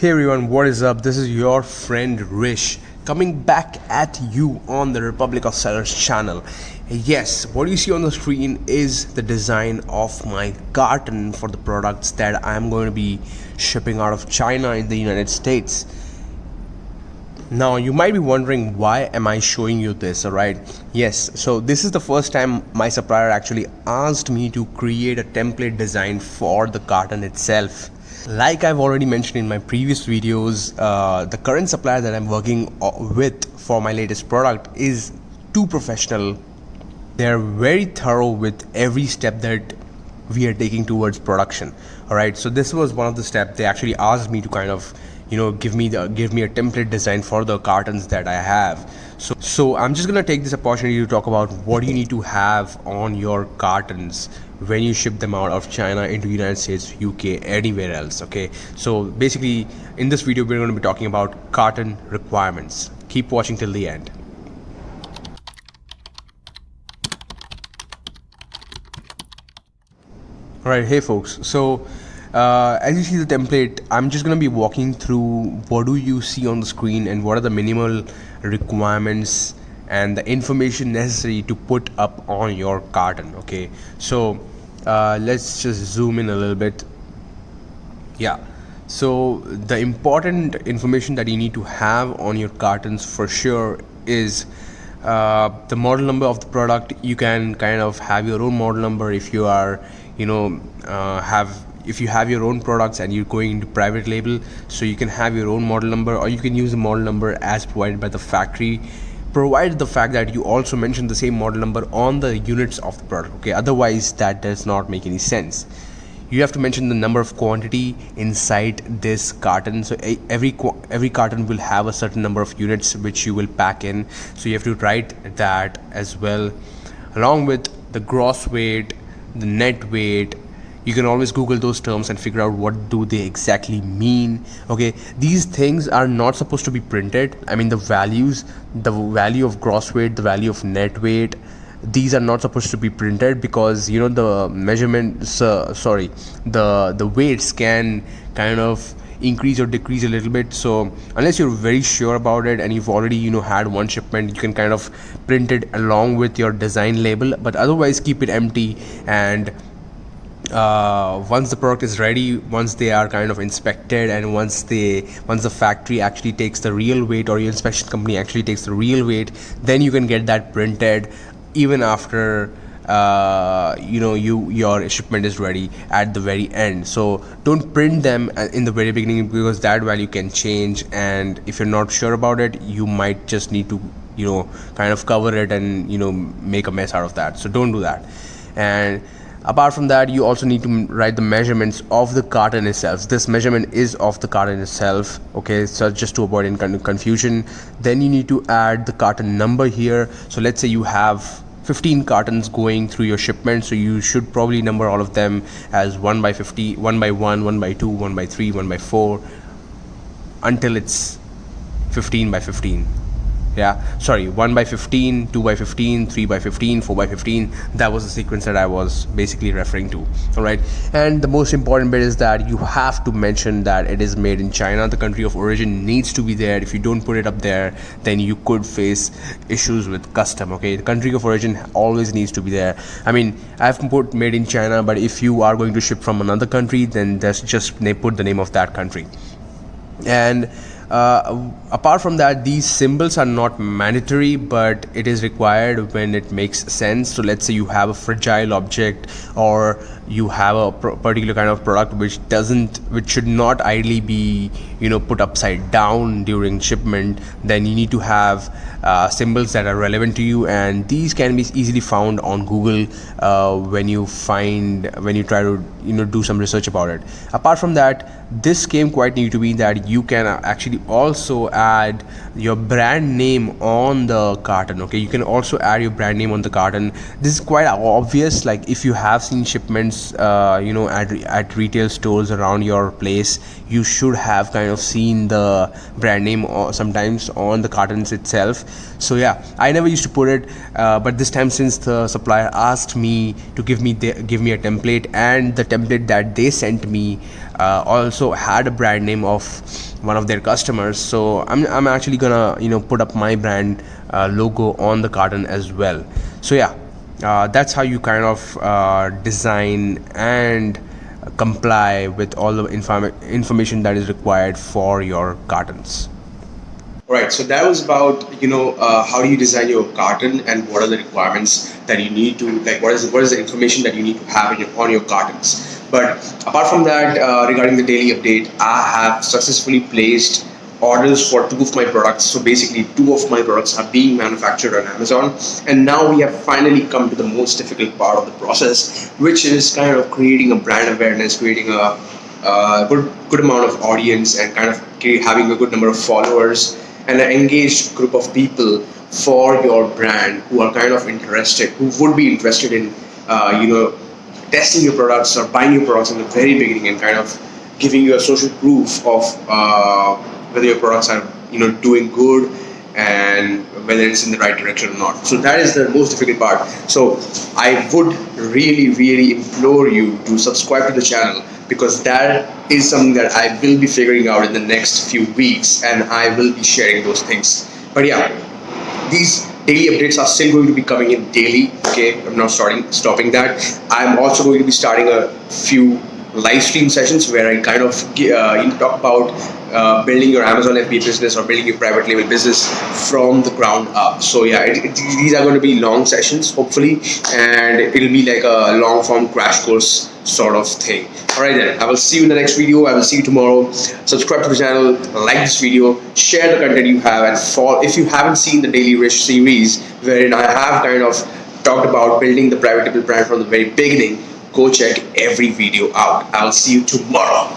Hey everyone, what is up? This is your friend Rish coming back at you on the Republic of Sellers channel. Yes, what you see on the screen is the design of my carton for the products that I am going to be shipping out of China in the United States. Now you might be wondering, why am I showing you this? Alright, yes, so this is the first time my supplier actually asked me to create a template design for the carton itself. Like I've already mentioned in my previous videos, the current supplier that I'm working with for my latest product is too professional. They're very thorough with every step that we are taking towards production. Alright, so this was one of the steps. They actually asked me to kind of give me a template design for the cartons that I have. So I'm just gonna take this opportunity to talk about what you need to have on your cartons when you ship them out of China into United States, UK, anywhere else. Okay, so basically in this video we're going to be talking about carton requirements. Keep watching till the end. Alright, hey folks, so as you see the template, I'm just going to be walking through what do you see on the screen and what are the minimal requirements and the information necessary to put up on your carton. Okay, so let's just zoom in a little bit. Yeah, so the important information that you need to have on your cartons for sure is the model number of the product. You can kind of have your own model number if you are if you have your own products and you're going into private label, so you can have your own model number, or you can use the model number as provided by the factory, provided the fact that you also mention the same model number on the units of the product. Okay, otherwise that does not make any sense. You have to mention the number of quantity inside this carton. So every carton will have a certain number of units which you will pack in, so you have to write that as well, along with the gross weight, the net weight. You can always Google those terms and figure out what do they exactly mean. Okay, these things are not supposed to be printed. I mean, the values, the value of gross weight, the value of net weight, these are not supposed to be printed, because the measurements, the weights can kind of increase or decrease a little bit. So unless you're very sure about it and you've already had one shipment, you can kind of print it along with your design label, but otherwise keep it empty. And once the product is ready, once they are kind of inspected, and once the factory actually takes the real weight, or your inspection company actually takes the real weight, then you can get that printed even after your shipment is ready at the very end. So don't print them in the very beginning, because that value can change, and if you're not sure about it, you might just need to kind of cover it and make a mess out of that. So don't do that. And apart from that, you also need to write the measurements of the carton itself. This measurement is of the carton itself. Okay, so just to avoid any kind of confusion, then you need to add the carton number here. So let's say you have 15 cartons going through your shipment, so you should probably number all of them as 1 by 50, 1 by 1, 1 by 2, 1 by 3, 1 by 4, until it's 15 by 15. Yeah, sorry, 1 by 15, 2 by 15, 3 by 15, 4 by 15. That was the sequence that I was basically referring to. All right, and the most important bit is that you have to mention that it is made in China. The country of origin needs to be there. If you don't put it up there, then you could face issues with custom. Okay, the country of origin always needs to be there. I mean, I've put made in China, but if you are going to ship from another country, then that's just they put the name of that country. And apart from that, these symbols are not mandatory, but it is required when it makes sense. So let's say you have a fragile object, or you have a particular kind of product which should not ideally be put upside down during shipment, then you need to have symbols that are relevant to you, and these can be easily found on Google when you try to do some research about it. Apart from that, this came quite new to me, that you can actually also add your brand name on the carton. Okay, you can also add your brand name on the carton. This is quite obvious. Like if you have seen shipments cartons, at retail stores around your place, you should have kind of seen the brand name or sometimes on the cartons itself. So yeah, I never used to put it, but this time, since the supplier asked me to give me a template, and the template that they sent me also had a brand name of one of their customers, so I'm actually gonna put up my brand logo on the carton as well. So yeah, that's how you kind of design and comply with all the information that is required for your cartons. Right, so that was about how do you design your carton and what are the requirements that you need to, like, what is the information that you need to have on your cartons. But apart from that, regarding the daily update, I have successfully placed orders for 2 of my products. So basically 2 of my products are being manufactured on Amazon, and now we have finally come to the most difficult part of the process, which is kind of creating a brand awareness, creating a good amount of audience, and kind of having a good number of followers and an engaged group of people for your brand who are kind of interested, who would be interested in testing your products or buying your products in the very beginning, and kind of giving you a social proof of whether your products are doing good and whether it's in the right direction or not. So that is the most difficult part. So I would really implore you to subscribe to the channel, because that is something that I will be figuring out in the next few weeks, and I will be sharing those things. But yeah, these daily updates are still going to be coming in daily. Okay, I'm not stopping that. I'm also going to be starting a few live stream sessions where I kind of talk about building your Amazon FBA business or building your private label business from the ground up. So yeah, these are going to be long sessions, hopefully, and it'll be like a long form crash course sort of thing. Alright then, I will see you in the next video. I will see you tomorrow. Subscribe to the channel, like this video, share the content you have, and if you haven't seen the dailyRish series, wherein I have kind of talked about building the private label brand from the very beginning, go check every video out. I'll see you tomorrow.